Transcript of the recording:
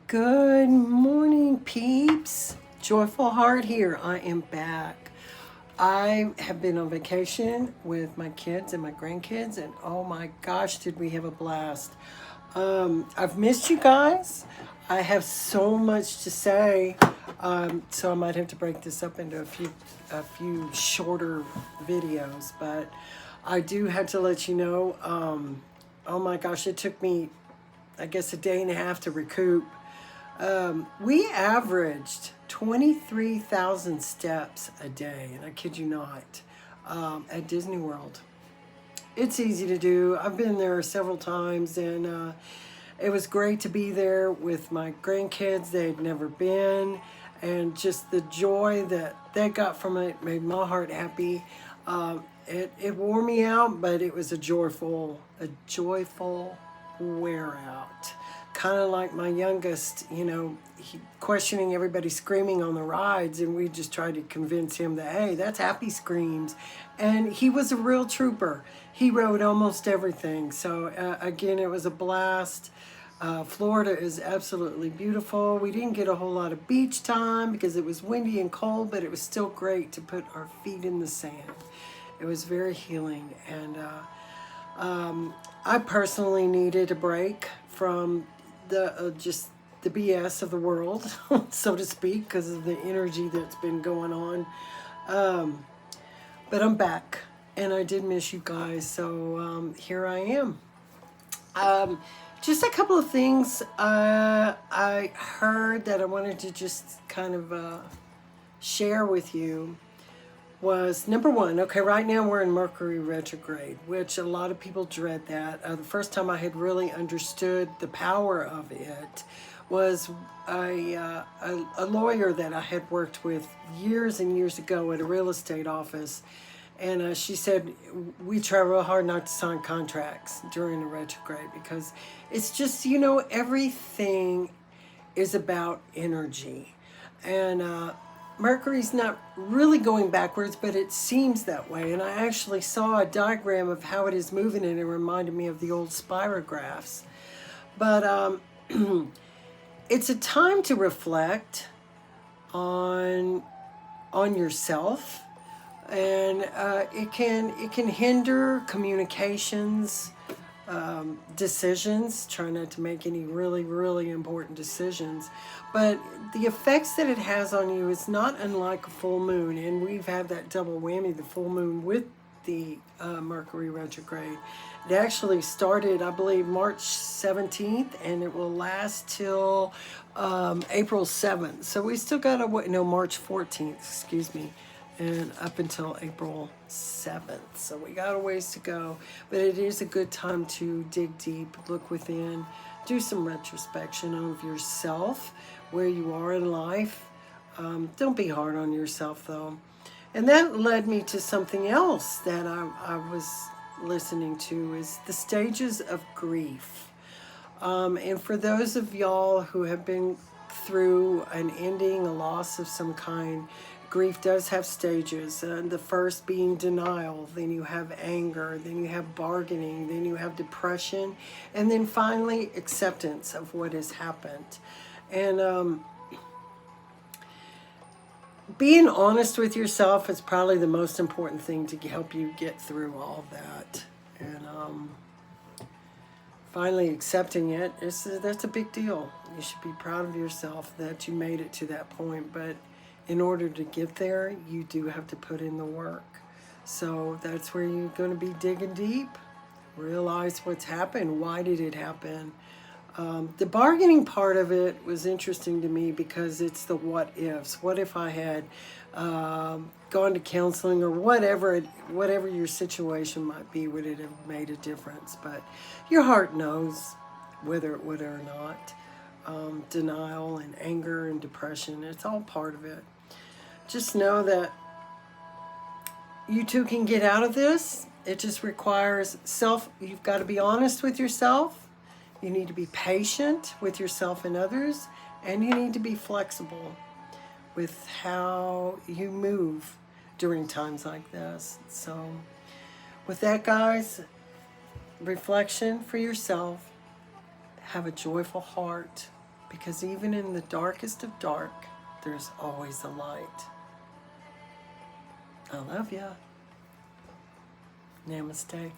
Good morning, peeps. Joyful Heart here. I am back. I have been on vacation with my kids and my grandkids, and oh my gosh, did we have a blast. I've missed you guys. I have so much to say, so I might have to break this up into a few shorter videos, but I do have to let you know, oh my gosh, it took me, I guess, a day and a half to recoup. We averaged 23,000 steps a day, and I kid you not, at Disney World. It's easy to do. I've been there several times, and it was great to be there with my grandkids. They'd never been, and just the joy that they got from it made my heart happy. It wore me out, but it was a joyful wear out. Kind of like my youngest, he questioning everybody screaming on the rides, and we just tried to convince him that, hey, that's happy screams. And he was a real trooper. He rode almost everything. So again, it was a blast. Florida is absolutely beautiful. We didn't get a whole lot of beach time because it was windy and cold, but it was still great to put our feet in the sand. It was very healing, and I personally needed a break from just the BS of the world, so to speak, because of the energy that's been going on. But I'm back, and I did miss you guys, so here I am. Just a couple of things I heard that I wanted to just kind of share with you. Was number one, okay, right now we're in Mercury retrograde, which a lot of people dread that. The first time I had really understood the power of it was a lawyer that I had worked with years and years ago at a real estate office. And she said, we try real hard not to sign contracts during the retrograde because it's just, everything is about energy. And Mercury's not really going backwards, but it seems that way. And I actually saw a diagram of how it is moving, and it reminded me of the old spirographs. But it's a time to reflect on yourself, and it can hinder communications, decisions. Try not to make any really, really important decisions. But the effects that it has on you is not unlike a full moon. And we've had that double whammy, the full moon with the Mercury retrograde. It actually started, I believe, March 17th, and it will last till April 7th. So we still got to wait, no, March 14th, excuse me, and up until April 7th. So we got a ways to go. But it is a good time to dig deep, look within, do some retrospection of yourself, where you are in life. Don't be hard on yourself, though. And that led me to something else that I was listening to, is the stages of grief. And for those of y'all who have been through an ending, a loss of some kind, grief does have stages. The first being denial, then you have anger, then you have bargaining, then you have depression, and then finally acceptance of what has happened. And being honest with yourself is probably the most important thing to help you get through all of that. And finally accepting it, that's a big deal. You should be proud of yourself that you made it to that point. But in order to get there, you do have to put in the work. So that's where you're going to be digging deep. Realize what's happened. Why did it happen? The bargaining part of it was interesting to me because it's the what ifs. What if I had gone to counseling, or whatever your situation might be, would it have made a difference? But your heart knows whether it would or not. Denial and anger and depression, it's all part of it. Just know that you too can get out of this. It just requires you've got to be honest with yourself. You need to be patient with yourself and others, and you need to be flexible with how you move during times like this. So with that, guys, reflection for yourself. Have a joyful heart. Because even in the darkest of dark, there's always a light. I love ya. Namaste.